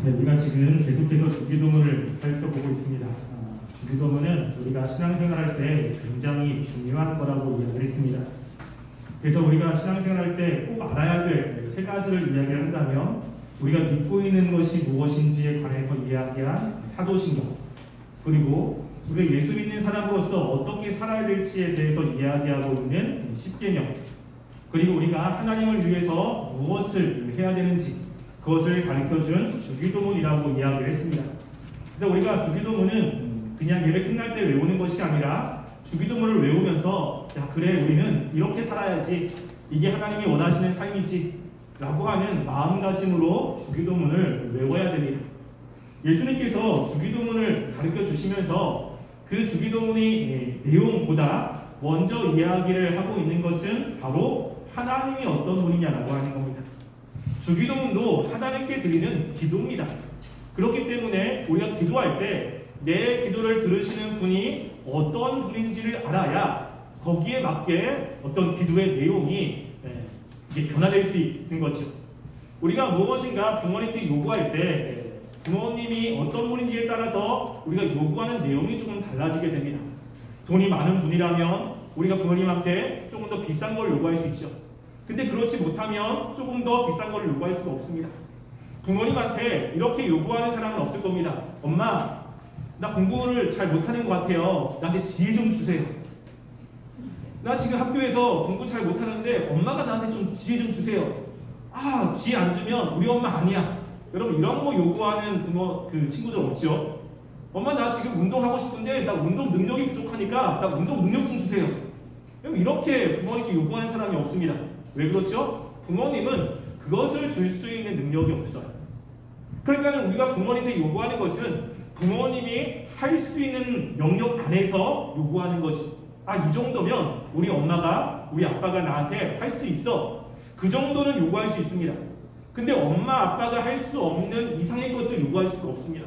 네, 우리가 지금 계속해서 주기도문을 살펴보고 있습니다. 주기도문은 우리가 신앙생활할 때 굉장히 중요한 거라고 이야기를 했습니다. 그래서 우리가 신앙생활할 때 꼭 알아야 될 세 가지를 이야기한다면 우리가 믿고 있는 것이 무엇인지에 관해서 이야기한 사도신경, 그리고 우리가 예수 믿는 사람으로서 어떻게 살아야 될지에 대해서 이야기하고 있는 십계명, 그리고 우리가 하나님을 위해서 무엇을 해야 되는지 그것을 가르쳐준 주기도문이라고 이야기를 했습니다. 그래서 우리가 주기도문은 그냥 예배 끝날 때 외우는 것이 아니라 주기도문을 외우면서 야 그래 우리는 이렇게 살아야지, 이게 하나님이 원하시는 삶이지 라고 하는 마음가짐으로 주기도문을 외워야 됩니다. 예수님께서 주기도문을 가르쳐 주시면서 그 주기도문의 내용보다 먼저 이야기를 하고 있는 것은 바로 하나님이 어떤 분이냐라고 하는 겁니다. 주기도문도 하나님께 드리는 기도입니다. 그렇기 때문에 우리가 기도할 때 내 기도를 들으시는 분이 어떤 분인지를 알아야 거기에 맞게 어떤 기도의 내용이 이게 변화될 수 있는 거죠. 우리가 무엇인가 부모님께 요구할 때 부모님이 어떤 분인지에 따라서 우리가 요구하는 내용이 조금 달라지게 됩니다. 돈이 많은 분이라면 우리가 부모님한테 조금 더 비싼 걸 요구할 수 있죠. 근데 그렇지 못하면 조금 더 비싼 걸 요구할 수가 없습니다. 부모님한테 이렇게 요구하는 사람은 없을 겁니다. 엄마, 나 공부를 잘 못하는 것 같아요. 나한테 지혜 좀 주세요. 나 지금 학교에서 공부 잘 못하는데 엄마가 나한테 좀 지혜 좀 주세요. 아, 지혜 안 주면 우리 엄마 아니야. 여러분 이런 거 요구하는 친구들 없죠? 엄마 나 지금 운동하고 싶은데 나 운동 능력이 부족하니까 나 운동 능력 좀 주세요. 여러분 이렇게 부모님께 요구하는 사람이 없습니다. 왜 그렇죠? 부모님은 그것을 줄 수 있는 능력이 없어요. 그러니까 우리가 부모님께 요구하는 것은 부모님이 할 수 있는 영역 안에서 요구하는 거지. 아, 이 정도면 우리 엄마가, 우리 아빠가 나한테 할 수 있어. 그 정도는 요구할 수 있습니다. 근데 엄마, 아빠가 할 수 없는 이상의 것을 요구할 수가 없습니다.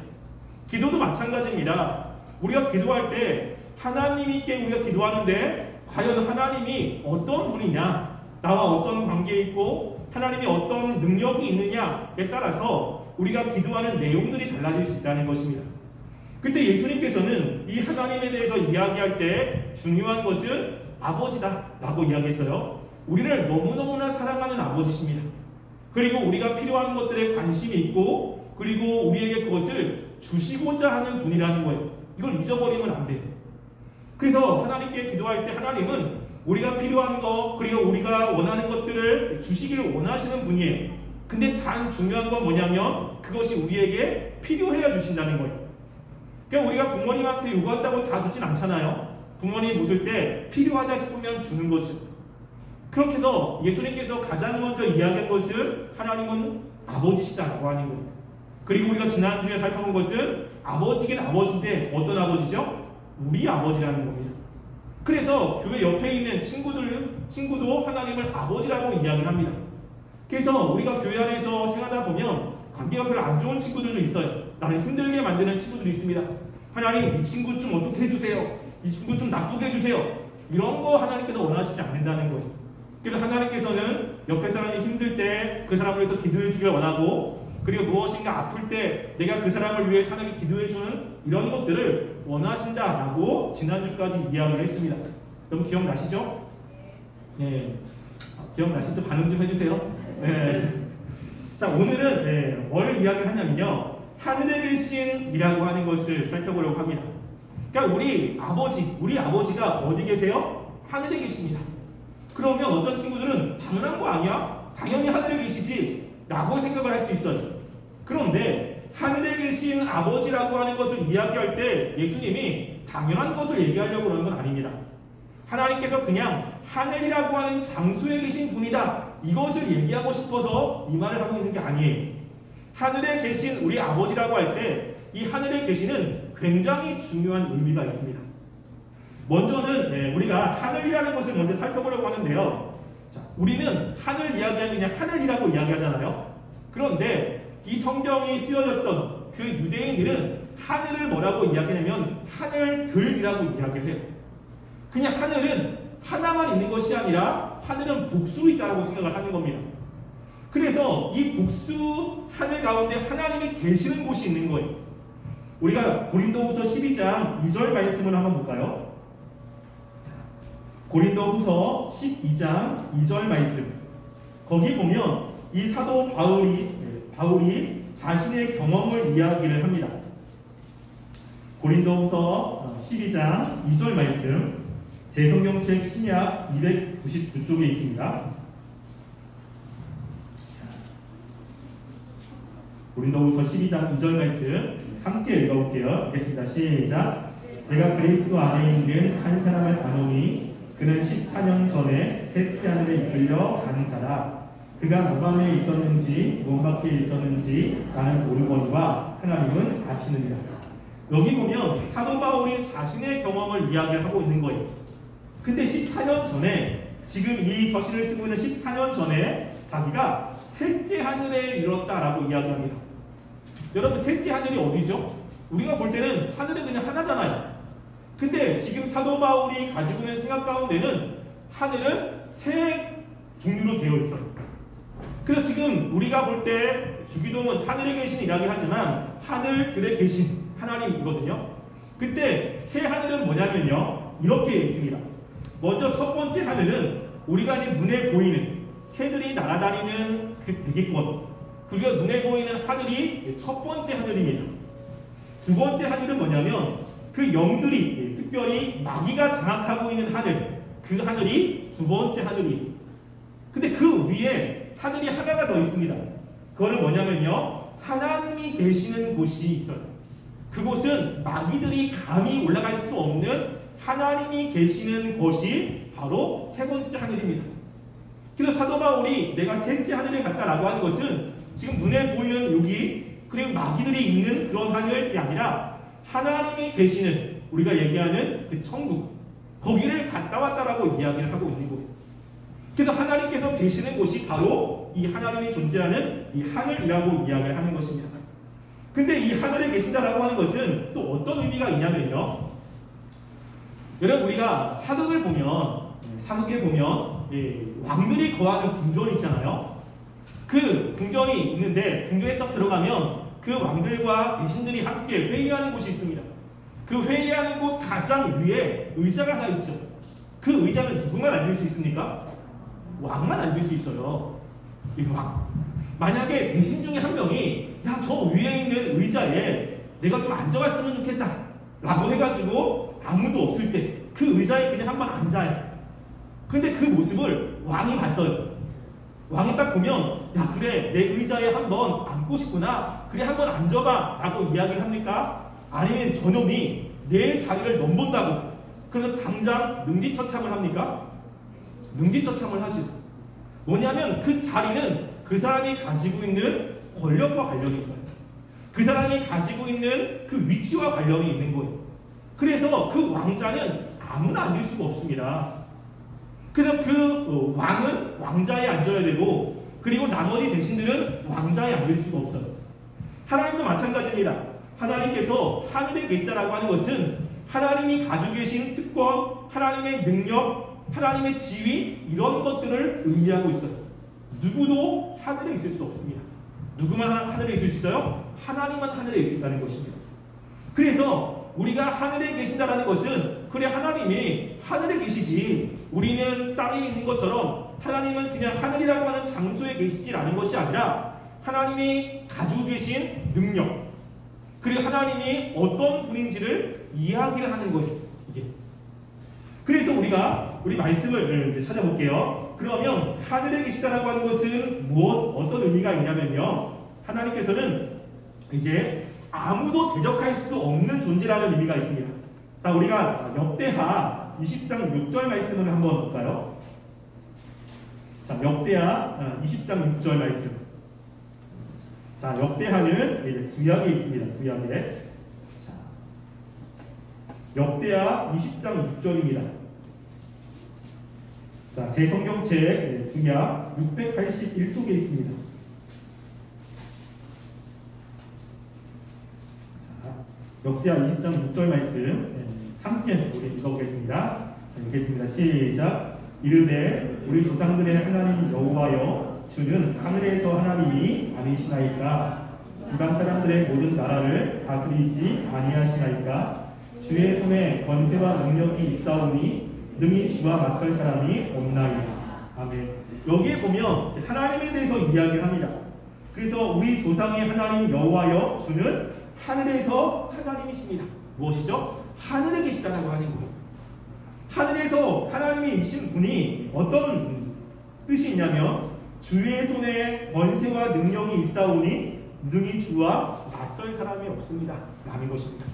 기도도 마찬가지입니다. 우리가 기도할 때 하나님께 우리가 기도하는데 과연 하나님이 어떤 분이냐, 나와 어떤 관계에 있고 하나님이 어떤 능력이 있느냐에 따라서 우리가 기도하는 내용들이 달라질 수 있다는 것입니다. 근데 예수님께서는 이 하나님에 대해서 이야기할 때 중요한 것은 아버지다 라고 이야기했어요. 우리를 너무너무나 사랑하는 아버지십니다. 그리고 우리가 필요한 것들에 관심이 있고 그리고 우리에게 그것을 주시고자 하는 분이라는 거예요. 이걸 잊어버리면 안 돼요. 그래서 하나님께 기도할 때 하나님은 우리가 필요한 것 그리고 우리가 원하는 것들을 주시기를 원하시는 분이에요. 근데 단 중요한 건 뭐냐면 그것이 우리에게 필요해야 주신다는 거예요. 그러니까 우리가 부모님한테 요구한다고 다 주진 않잖아요. 부모님 모실 때 필요하다 싶으면 주는 거죠. 그렇게 해서 예수님께서 가장 먼저 이야기한 것은 하나님은 아버지시다라고 하는 거예요. 그리고 우리가 지난주에 살펴본 것은 아버지긴 아버지인데 어떤 아버지죠? 우리 아버지라는 겁니다. 그래서 교회 옆에 있는 친구도 하나님을 아버지라고 이야기를 합니다. 그래서 우리가 교회 안에서 생활하다 보면 관계가 별로 안 좋은 친구들도 있어요. 나를 힘들게 만드는 친구들이 있습니다. 하나님 이 친구 좀 어떻게 해주세요. 이 친구 좀 나쁘게 해주세요. 이런 거 하나님께서 원하시지 않는다는 거예요. 그래서 하나님께서는 옆에 사람이 힘들 때 그 사람을 위해서 기도해 주길 원하고 그리고 무엇인가 아플 때 내가 그 사람을 위해 하나님께 기도해 주는 이런 것들을 원하신다라고 지난주까지 이야기를 했습니다. 여러분 기억나시죠? 네. 기억나시죠? 반응 좀 해주세요. 네. 자, 오늘은 뭘 이야기를 하냐면요. 하늘에 계신이라고 하는 것을 살펴보려고 합니다. 그러니까 우리 아버지가 어디 계세요? 하늘에 계십니다. 그러면 어떤 친구들은 당연한 거 아니야? 당연히 하늘에 계시지 라고 생각을 할 수 있어요. 그런데 하늘에 계신 아버지라고 하는 것을 이야기할 때 예수님이 당연한 것을 얘기하려고 그러는 건 아닙니다. 하나님께서 그냥 하늘이라고 하는 장소에 계신 분이다 이것을 얘기하고 싶어서 이 말을 하고 있는 게 아니에요. 하늘에 계신 우리 아버지라고 할 때 이 하늘에 계시는 굉장히 중요한 의미가 있습니다. 먼저는 우리가 하늘이라는 것을 먼저 살펴보려고 하는데요. 자, 우리는 하늘 이야기하면 그냥 하늘이라고 이야기하잖아요. 그런데 이 성경이 쓰여졌던 그 유대인들은 하늘을 뭐라고 이야기하냐면 하늘들이라고 이야기를 해요. 그냥 하늘은 하나만 있는 것이 아니라 하늘은 복수로 있다고 생각을 하는 겁니다. 그래서 이 복수 하늘 가운데 하나님이 계시는 곳이 있는 거예요. 우리가 고린도후서 12장 2절 말씀을 한번 볼까요? 고린도후서 12장 2절 말씀. 거기 보면 이 사도 바울이 자신의 경험을 이야기를 합니다. 고린도후서 12장 2절 말씀, 제 성경책 신약 299쪽에 있습니다. 고린도후서 12장 2절 말씀 함께 읽어볼게요. 읽겠습니다. 시작. 제가 그리스도 안에 있는 한 사람을 아노니 그는 14년 전에 셋째 하늘에 이끌려 간 자라. 그가 무밤에 있었는지 무언 밖에 있었는지 나는 모르거니와 하나님은 아시느니라. 여기 보면 사도 바울이 자신의 경험을 이야기를 하고 있는 거예요. 근데 14년 전에, 지금 이 서신을 쓰고 있는 14년 전에 자기가 셋째 하늘에 이뤘다라고 이야기합니다. 여러분, 셋째 하늘이 어디죠? 우리가 볼 때는 하늘은 그냥 하나잖아요. 근데 지금 사도 바울이 가지고 있는 생각 가운데는 하늘은 세 종류로 되어 있어요. 그래서 지금 우리가 볼 때 주기도문 하늘에 계신 이야기 하지만 하늘들에 계신 하나님이거든요. 그때 새 하늘은 뭐냐면요, 이렇게 있습니다. 먼저 첫 번째 하늘은 우리가 이제 눈에 보이는 새들이 날아다니는 그 대기권, 그리고 눈에 보이는 하늘이 첫 번째 하늘입니다. 두 번째 하늘은 뭐냐면 그 영들이, 특별히 마귀가 장악하고 있는 하늘, 그 하늘이 두 번째 하늘이에요. 근데 그 위에 하늘이 하나가 더 있습니다. 그거는 뭐냐면요, 하나님이 계시는 곳이 있어요. 그곳은 마귀들이 감히 올라갈 수 없는 하나님이 계시는 곳이 바로 세 번째 하늘입니다. 그래서 사도 바울이 내가 셋째 하늘에 갔다라고 하는 것은 지금 눈에 보이는 여기, 그리고 마귀들이 있는 그런 하늘이 아니라 하나님이 계시는, 우리가 얘기하는 그 천국, 거기를 갔다 왔다라고 이야기를 하고 있는 거예요. 그래서 하나님께서 계시는 곳이 바로 이 하나님이 존재하는 이 하늘이라고 이야기를 하는 것입니다. 근데 이 하늘에 계신다라고 하는 것은 또 어떤 의미가 있냐면요, 여러분, 우리가 사극을 보면, 사극에 보면 왕들이 거하는 궁전이 있잖아요. 그 궁전이 있는데 궁전에 딱 들어가면 그 왕들과 대신들이 함께 회의하는 곳이 있습니다. 그 회의하는 곳 가장 위에 의자가 하나 있죠. 그 의자는 누구만 앉을 수 있습니까? 왕만 앉을 수 있어요. 이 왕. 만약에 대신 중에 한 명이 야, 저 위에 있는 의자에 내가 좀 앉아봤으면 좋겠다 라고 해가지고 아무도 없을 때 그 의자에 그냥 한번 앉아요. 근데 그 모습을 왕이 봤어요. 왕이 딱 보면 야, 그래, 내 의자에 한번 앉고 싶구나, 그래, 한번 앉아봐 라고 이야기를 합니까? 아니면 저놈이 내 자리를 넘본다고 그래서 당장 능지처참을 합니까? 능지처참을 하지. 뭐냐면 그 자리는 그 사람이 가지고 있는 권력과 관련이 있어요. 그 사람이 가지고 있는 그 위치와 관련이 있는 거예요. 그래서 그 왕자는 아무나 앉을 수가 없습니다. 그래서 그 왕은 왕자에 앉아야 되고, 그리고 나머지 대신들은 왕자에 앉을 수가 없어요. 하나님도 마찬가지입니다. 하나님께서 하늘에 계시다라고 하는 것은 하나님이 가지고 계신 특권, 하나님의 능력, 하나님의 지위, 이런 것들을 의미하고 있어요. 누구도 하늘에 있을 수 없습니다. 누구만 하늘에 있을 수 있어요? 하나님만 하늘에 있다는 것입니다. 그래서 우리가 하늘에 계신다는 것은, 그래, 하나님이 하늘에 계시지 우리는 땅에 있는 것처럼 하나님은 그냥 하늘이라고 하는 장소에 계시지 않은 것이 아니라 하나님이 가지고 계신 능력, 그리고 하나님이 어떤 분인지를 이야기를 하는 거예요. 이게. 그래서 우리 말씀을 이제 찾아볼게요. 그러면 하늘에 계시다라고 하는 것은 어떤 의미가 있냐면요, 하나님께서는 이제 아무도 대적할 수 없는 존재라는 의미가 있습니다. 자, 우리가 역대하 20장 6절 말씀을 한번 볼까요? 자, 역대하 20장 6절 말씀. 자, 역대하는 구약에 있습니다. 구약에. 자, 역대하 20장 6절입니다. 자, 제 성경책 구약 681쪽에 있습니다. 역대하 20장 6절 말씀 함께 우리 읽어보겠습니다. 읽겠습니다. 시작. 이르되 우리 조상들의 하나님 여호와여 주는 하늘에서 하나님이 아니시나이까 이방 사람들의 모든 나라를 다스리지 아니하시나이까 주의 손에 권세와 능력이 있사오니 능히 주와 맞설 사람이 없나이다. 아멘. 여기에 보면 하나님에 대해서 이야기를 합니다. 그래서 우리 조상의 하나님 여호와여 주는 하늘에서 하나님이십니다. 무엇이죠? 하늘에 계시다라고 하는 거예요. 하늘에서 하나님이신 분이 어떤 뜻이 있냐면 주의 손에 권세와 능력이 있사오니 능히 주와 맞설 사람이 없습니다 라는 것입니다.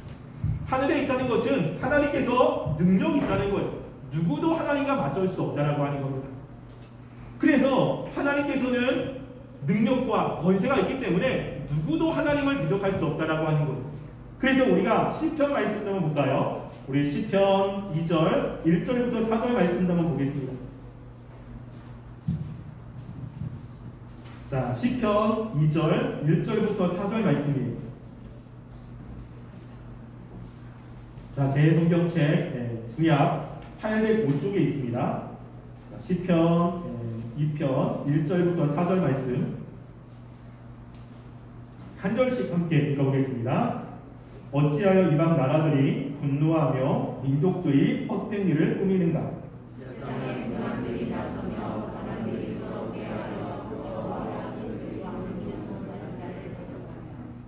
하늘에 있다는 것은 하나님께서 능력이 있다는 거예요. 누구도 하나님과 맞설 수 없다라고 하는 겁니다. 그래서 하나님께서는 능력과 권세가 있기 때문에 누구도 하나님을 대적할 수 없다라고 하는 거예요. 그래서 우리가 시편 말씀 한번 볼까요? 우리 시편 2절 1절부터 4절 말씀 한번 보겠습니다. 자, 시편 2절 1절부터 4절 말씀이에요. 자, 제 성경책 구약 805쪽에 있습니다. 자, 시편 2편 1절부터 4절 말씀 한 절씩 함께 읽어보겠습니다. 어찌하여 이방 나라들이 분노하며 민족들이 헛된 일을 꾸미는가?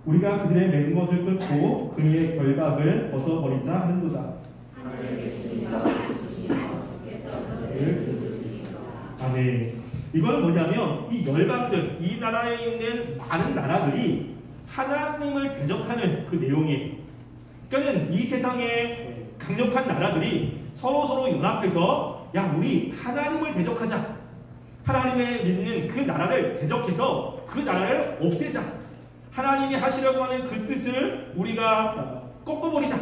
우리가 그들의 맨 것을 끊고 그의 결박을 벗어버리자 하는도다. 아멘. 이거는 뭐냐면 이 열방들, 이 나라에 있는 많은 나라들이 하나님을 대적하는 그 내용이에요. 그러니까 이 세상의 강력한 나라들이 서로 연합해서 야 우리 하나님을 대적하자. 하나님을 믿는 그 나라를 대적해서 그 나라를 없애자. 하나님이 하시려고 하는 그 뜻을 우리가 꺾어버리자.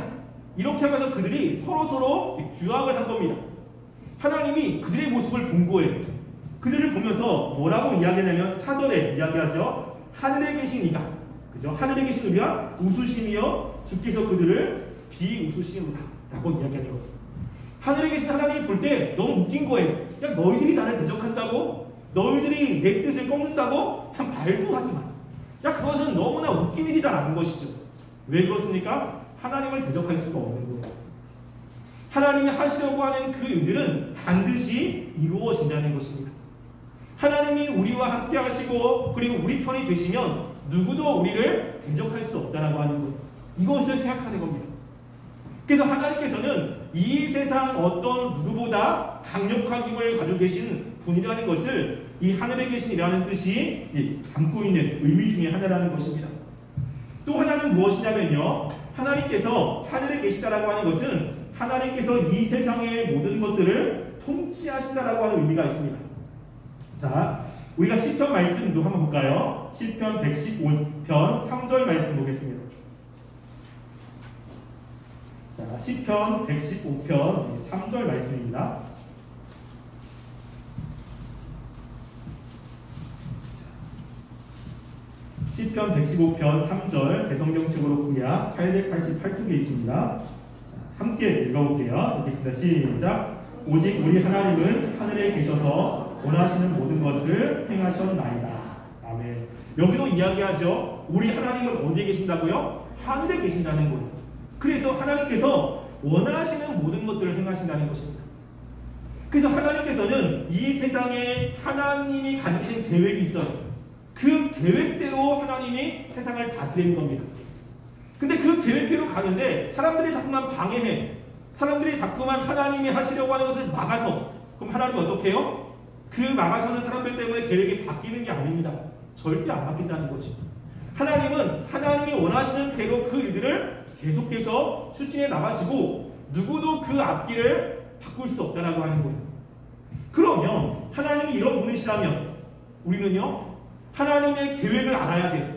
이렇게 하면서 그들이 서로 규합을 한 겁니다. 하나님이 그들의 모습을 본 거예요. 그들을 보면서 뭐라고 이야기하냐면 4절에 이야기하죠. 하늘에 계신 이가, 그죠? 하늘에 계신 이가 웃으시며 주께서 그들을 비웃으시는다 라고 이야기하는 거예요. 하늘에 계신 하나님이 볼 때 너무 웃긴 거예요. 야 너희들이 나를 대적한다고? 너희들이 내 뜻을 꺾는다고? 참 말도 하지 마. 야 그것은 너무나 웃긴 일이다라는 것이죠. 왜 그렇습니까? 하나님을 대적할 수가 없는 거예요. 하나님이 하시려고 하는 그 일들은 반드시 이루어진다는 것입니다. 하나님이 우리와 함께 하시고 그리고 우리 편이 되시면 누구도 우리를 대적할 수 없다라고 하는 것, 이것을 생각하는 겁니다. 그래서 하나님께서는 이 세상 어떤 누구보다 강력한 힘을 가지고 계신 분이라는 것을 이 하늘에 계신이라는 뜻이 담고 있는 의미 중에 하나라는 것입니다. 또 하나는 무엇이냐면요, 하나님께서 하늘에 계시다라고 하는 것은 하나님께서 이 세상의 모든 것들을 통치하신다라고 하는 의미가 있습니다. 자, 우리가 시편 말씀도 한번 볼까요? 시편 115편 3절 말씀 보겠습니다. 자, 시편 115편 3절 말씀입니다. 시편 115편 3절 제 성경책으로 구약 888쪽에 있습니다. 자, 함께 읽어볼게요. 읽겠습니다. 시작. 오직 우리 하나님은 하늘에 계셔서 원하시는 모든 것을 행하셨나이다. 아멘. 여기도 이야기하죠. 우리 하나님은 어디에 계신다고요? 하늘에 계신다는 거예요. 그래서 하나님께서 원하시는 모든 것들을 행하신다는 것입니다. 그래서 하나님께서는 이 세상에 하나님이 가지신 계획이 있어요. 그 계획대로 하나님이 세상을 다스리는 겁니다. 근데 그 계획대로 가는데 사람들이 자꾸만 방해해. 사람들이 자꾸만 하나님이 하시려고 하는 것을 막아서, 그럼 하나님은 어떻게 해요? 그 막아서는 사람들 때문에 계획이 바뀌는 게 아닙니다. 절대 안 바뀐다는 거지. 하나님은 하나님이 원하시는 대로 그 일들을 계속해서 추진해 나가시고 누구도 그 앞길을 바꿀 수 없다라고 하는 거예요. 그러면 하나님이 이런 분이시라면 우리는요, 하나님의 계획을 알아야 돼요.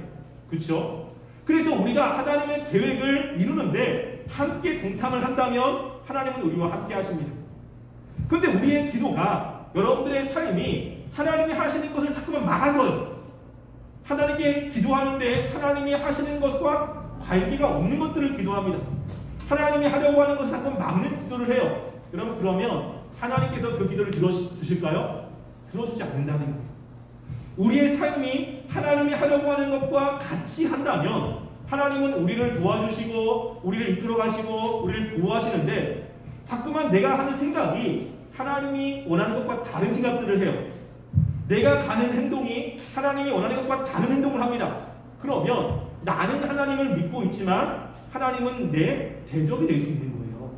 그렇죠? 그래서 우리가 하나님의 계획을 이루는데 함께 동참을 한다면 하나님은 우리와 함께 하십니다. 그런데 우리의 기도가, 여러분들의 삶이 하나님이 하시는 것을 자꾸만 막아서요. 하나님께 기도하는데 하나님이 하시는 것과 관계가 없는 것들을 기도합니다. 하나님이 하려고 하는 것을 자꾸 막는 기도를 해요. 여러분, 그러면 하나님께서 그 기도를 들어주실까요? 들어주지 않는다는 거예요. 우리의 삶이 하나님이 하려고 하는 것과 같이 한다면 하나님은 우리를 도와주시고 우리를 이끌어 가시고 우리를 보호하시는데, 자꾸만 내가 하는 생각이 하나님이 원하는 것과 다른 생각들을 해요. 내가 가는 행동이 하나님이 원하는 것과 다른 행동을 합니다. 그러면 나는 하나님을 믿고 있지만 하나님은 내 대적이 될 수 있는 거예요.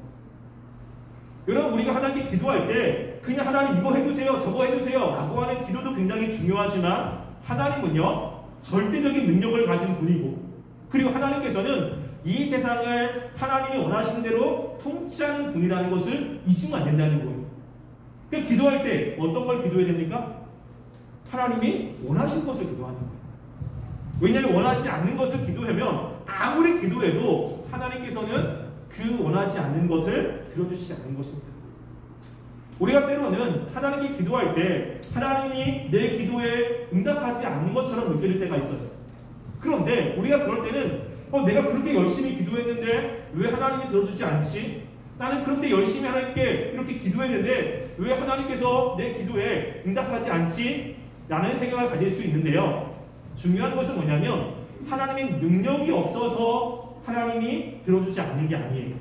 여러분, 우리가 하나님께 기도할 때 그냥 하나님 이거 해주세요, 저거 해주세요 라고 하는 기도도 굉장히 중요하지만, 하나님은요 절대적인 능력을 가진 분이고, 그리고 하나님께서는 이 세상을 하나님이 원하시는 대로 통치하는 분이라는 것을 잊으면 안 된다는 거예요. 그러니까 기도할 때 어떤 걸 기도해야 됩니까? 하나님이 원하시는 것을 기도하는 거예요. 왜냐하면 원하지 않는 것을 기도하면 아무리 기도해도 하나님께서는 그 원하지 않는 것을 들어주시지 않는 것입니다. 우리가 때로는 하나님께 기도할 때 하나님이 내 기도에 응답하지 않는 것처럼 느껴질 때가 있어요. 그런데 우리가 그럴 때는 내가 그렇게 열심히 기도했는데 왜 하나님이 들어주지 않지? 나는 그렇게 열심히 하나님께 이렇게 기도했는데 왜 하나님께서 내 기도에 응답하지 않지? 라는 생각을 가질 수 있는데요. 중요한 것은 뭐냐면 하나님의 능력이 없어서 하나님이 들어주지 않는 게 아니에요.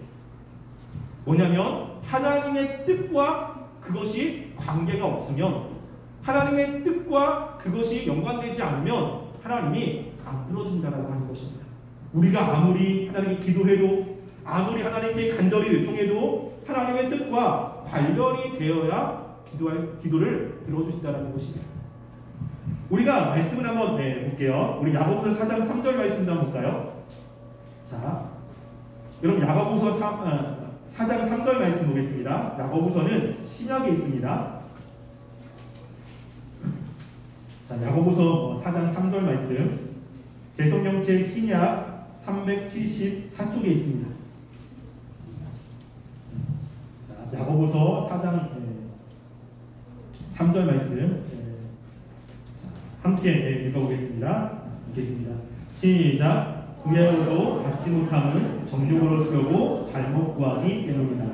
뭐냐면 하나님의 뜻과 그것이 관계가 없으면, 하나님의 뜻과 그것이 연관되지 않으면 하나님이 안 들어준다라고 하는 것입니다. 우리가 아무리 하나님께 기도해도, 아무리 하나님께 간절히 요청해도 하나님의 뜻과 관련이 되어야 기도를 들어주신다는 것입니다. 우리가 말씀을 한번 볼게요. 우리 야고보서 4장 3절 말씀 한번 볼까요? 자, 여러분 야고보서 4장 3절 말씀 보겠습니다. 야고보서는 신약에 있습니다. 자, 야고보서 4장 3절 말씀, 제성경책 신약 374쪽에 있습니다. 자, 야고보서 4장 3절 말씀 함께 읽어보겠습니다. 읽겠습니다. 시작. 구약으로 받지 못함은 정욕으로 쓰려고 잘못 구하기 때문이다.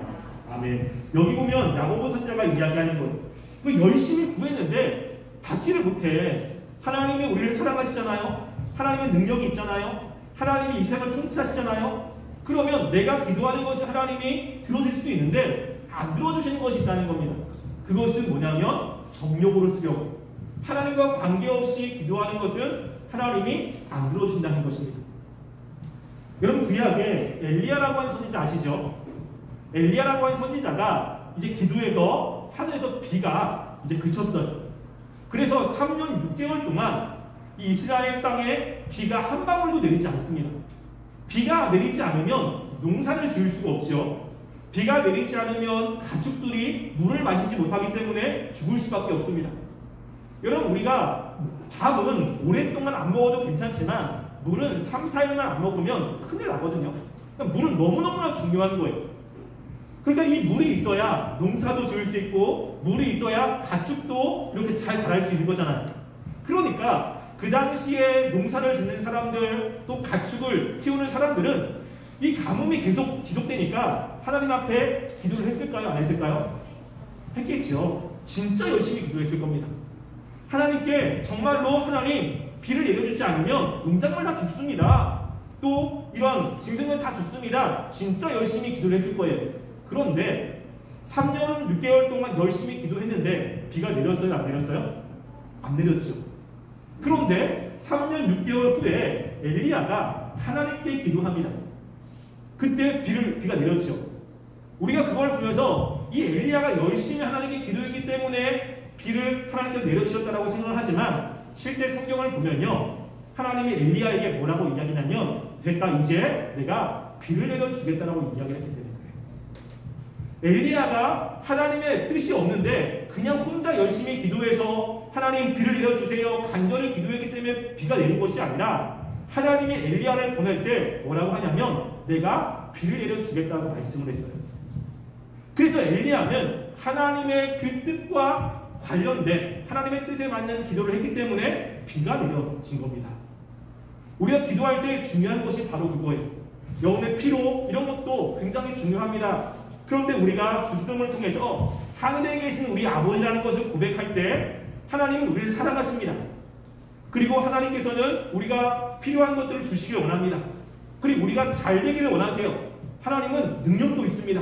아멘. 여기 보면 야고보 선지자가 이야기하는 거예요. 열심히 구했는데 받지를 못해. 하나님이 우리를 사랑하시잖아요. 하나님의 능력이 있잖아요. 하나님이 이 세상을 통치하시잖아요. 그러면 내가 기도하는 것을 하나님이 들어줄 수도 있는데 안 들어주시는 것이 있다는 겁니다. 그것은 뭐냐면 정욕으로 쓰려고, 하나님과 관계없이 기도하는 것은 하나님이 안 들어주신다는 것입니다. 여러분, 구약에 엘리야라고 하는 선지자 아시죠? 엘리야라고 하는 선지자가 이제 기도해서 하늘에서 비가 이제 그쳤어요. 그래서 3년 6개월 동안 이 이스라엘 땅에 비가 한 방울도 내리지 않습니다. 비가 내리지 않으면 농사를 지을 수가 없죠. 비가 내리지 않으면 가축들이 물을 마시지 못하기 때문에 죽을 수밖에 없습니다. 여러분, 우리가 밥은 오랫동안 안 먹어도 괜찮지만 물은 3, 4일만 안 먹으면 큰일 나거든요. 그러니까 물은 너무너무나 중요한 거예요. 그러니까 이 물이 있어야 농사도 지을 수 있고, 물이 있어야 가축도 이렇게 잘 자랄 수 있는 거잖아요. 그러니까 그 당시에 농사를 짓는 사람들, 또 가축을 키우는 사람들은 이 가뭄이 계속 지속되니까 하나님 앞에 기도를 했을까요? 안 했을까요? 했겠죠. 진짜 열심히 기도했을 겁니다. 하나님께 정말로 하나님 비를 내려주지 않으면 농작물 다 죽습니다. 또 이런 짐승들 다 죽습니다. 진짜 열심히 기도를 했을 거예요. 그런데 3년 6개월 동안 열심히 기도했는데 비가 내렸어요? 안 내렸어요? 안 내렸죠. 그런데 3년 6개월 후에 엘리야가 하나님께 기도합니다. 그때 비가 내렸죠. 우리가 그걸 보면서 이 엘리야가 열심히 하나님께 기도했기 때문에 비를 하나님께서 내려주셨다고 생각을 하지만, 실제 성경을 보면요, 하나님이 엘리야에게 뭐라고 이야기하냐면, 됐다, 이제 내가 비를 내려주겠다라고 이야기를 했기 때문에 그래요. 엘리야가 하나님의 뜻이 없는데 그냥 혼자 열심히 기도해서 하나님 비를 내려주세요 간절히 기도했기 때문에 비가 내린 것이 아니라, 하나님이 엘리야를 보낼 때 뭐라고 하냐면 내가 비를 내려주겠다고 말씀을 했어요. 그래서 엘리야는 하나님의 그 뜻과 관련된 하나님의 뜻에 맞는 기도를 했기 때문에 비가 내려진 겁니다. 우리가 기도할 때 중요한 것이 바로 그거예요. 영혼의 피로 이런 것도 굉장히 중요합니다. 그런데 우리가 주기도문을 통해서 하늘에 계신 우리 아버지라는 것을 고백할 때 하나님은 우리를 사랑하십니다. 그리고 하나님께서는 우리가 필요한 것들을 주시길 원합니다. 그리고 우리가 잘 되기를 원하세요. 하나님은 능력도 있습니다.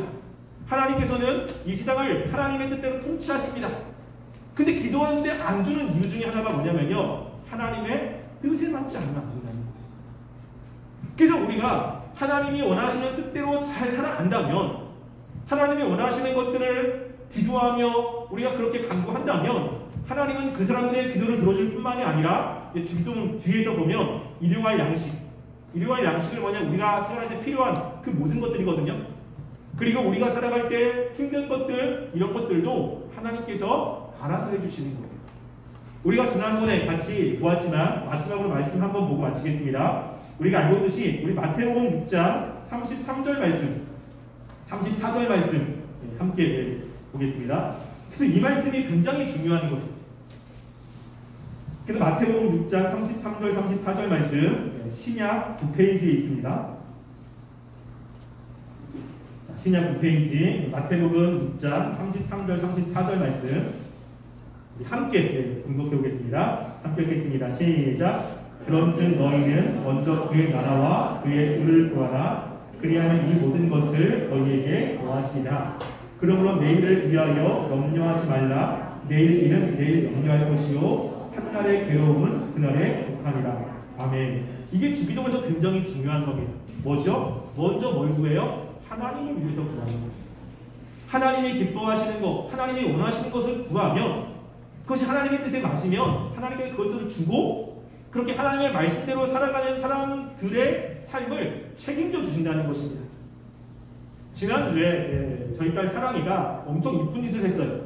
하나님께서는 이 세상을 하나님의 뜻대로 통치하십니다. 근데 기도하는데 안 주는 이유 중에 하나가 뭐냐면요, 하나님의 뜻에 맞지 않는 안 준다는 거예요. 그래서 우리가 하나님이 원하시는 뜻대로 잘 살아간다면, 하나님이 원하시는 것들을 기도하며 우리가 그렇게 간구한다면 하나님은 그 사람들의 기도를 들어줄 뿐만이 아니라, 지금 뒤에서 보면 일용할 양식을 뭐냐, 우리가 생활할 때 필요한 그 모든 것들이거든요. 그리고 우리가 살아갈 때 힘든 것들, 이런 것들도 하나님께서 알아서 해주시는 거예요. 우리가 지난번에 같이 보았지만 마지막으로 말씀 한번 보고 마치겠습니다. 우리가 알고 있듯이 우리 마태복음 6장 33절 말씀, 34절 말씀 함께 보겠습니다. 그래서 이 말씀이 굉장히 중요한 거죠. 그래서 마태복음 6장 33절 34절 말씀 신약 9페이지에 있습니다. 신약 9페이지 마태복음 6장 33절 34절 말씀 함께 공독해 보겠습니다. 함께 읽겠습니다. 시작. 그런즉 너희는 먼저 그의 나라와 그의 의를 구하라. 그리하면 이 모든 것을 너희에게 더하시리라. 그러므로 내일을 위하여 염려하지 말라. 내일 일은 내일 염려할 것이요 한날의 괴로움은 그날에 족하리라. 아멘. 이게 주기도문에서 굉장히 중요한 겁니다. 뭐죠? 먼저 뭘 구해요? 하나님을 위해서 구하는 거예요. 하나님이 기뻐하시는 것, 하나님이 원하시는 것을 구하면 그것이 하나님의 뜻에 맞으면 하나님께 그것들을 주고 그렇게 하나님의 말씀대로 살아가는 사람들의 삶을 책임져 주신다는 것입니다. 지난주에 저희 딸 사랑이가 엄청 이쁜 짓을 했어요.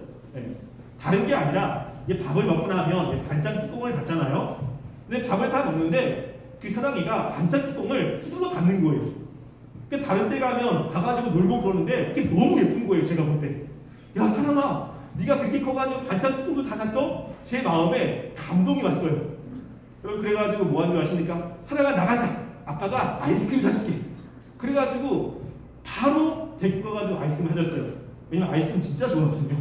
다른 게 아니라 밥을 먹고 나면 반찬 뚜껑을 닫잖아요. 근데 밥을 다 먹는데 그 사랑이가 반찬 뚜껑을 스스로 닫는 거예요. 그러니까 다른 데 가가지고 놀고 그러는데 그게 너무 예쁜 거예요. 제가 볼 때. 야, 사랑아, 네가 그렇게 커가지고 반찬 뚜껑도 닫았어? 제 마음에 감동이 왔어요. 그래가지고 뭐 하는 줄 아십니까? 사랑아, 나가자. 아빠가 아이스크림 사줄게. 그래가지고 바로 데리고 가가지고 아이스크림 사줬어요. 왜냐면 아이스크림 진짜 좋아하거든요.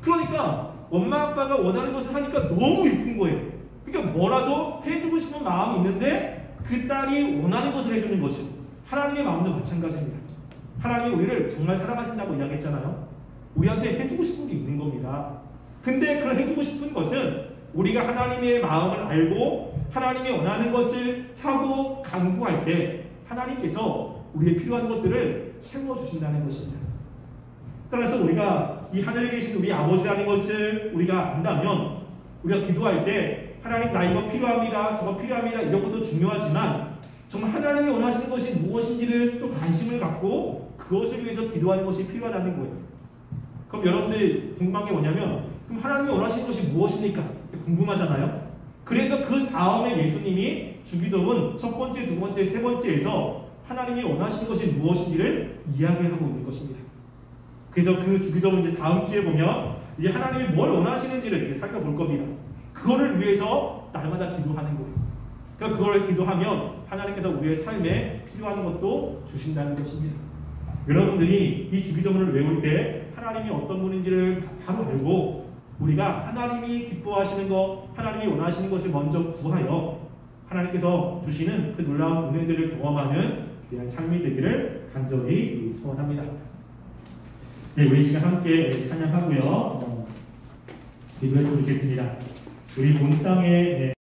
그러니까 엄마 아빠가 원하는 것을 하니까 너무 예쁜 거예요. 그러니까 뭐라도 해주고 싶은 마음이 있는데 그 딸이 원하는 것을 해주는 거죠. 하나님의 마음도 마찬가지입니다. 하나님이 우리를 정말 사랑하신다고 이야기했잖아요. 우리한테 해주고 싶은 게 있는 겁니다. 근데 그런 해주고 싶은 것은 우리가 하나님의 마음을 알고 하나님이 원하는 것을 하고 간구할 때 하나님께서 우리의 필요한 것들을 채워주신다는 것입니다. 따라서 우리가 이 하늘에 계신 우리 아버지라는 것을 우리가 안다면 우리가 기도할 때 하나님, 나 이거 필요합니다, 저거 필요합니다, 이런 것도 중요하지만 정말 하나님이 원하시는 것이 무엇인지를 좀 관심을 갖고 그것을 위해서 기도하는 것이 필요하다는 거예요. 그럼 여러분들이 궁금한 게 뭐냐면, 그럼 하나님이 원하시는 것이 무엇입니까? 궁금하잖아요. 그래서 그 다음에 예수님이 주기도문 첫 번째, 두 번째, 세 번째에서 하나님이 원하시는 것이 무엇인지를 이야기를 하고 있는 것입니다. 그래서 그 주기도문 이제 다음 주에 보면 이제 하나님이 뭘 원하시는지를 살펴볼 겁니다. 그거를 위해서 날마다 기도하는 거예요. 그러니까 그걸 기도하면 하나님께서 우리의 삶에 필요한 것도 주신다는 것입니다. 여러분들이 이 주기도문을 외울 때 하나님이 어떤 분인지를 바로 알고 우리가 하나님이 기뻐하시는 것, 하나님이 원하시는 것을 먼저 구하여 하나님께서 주시는 그 놀라운 은혜들을 경험하는 귀한 삶이 되기를 간절히 소원합니다. 네, 우리 시간 함께 찬양하고요. 기도했으면 좋겠습니다. 우리 온 땅에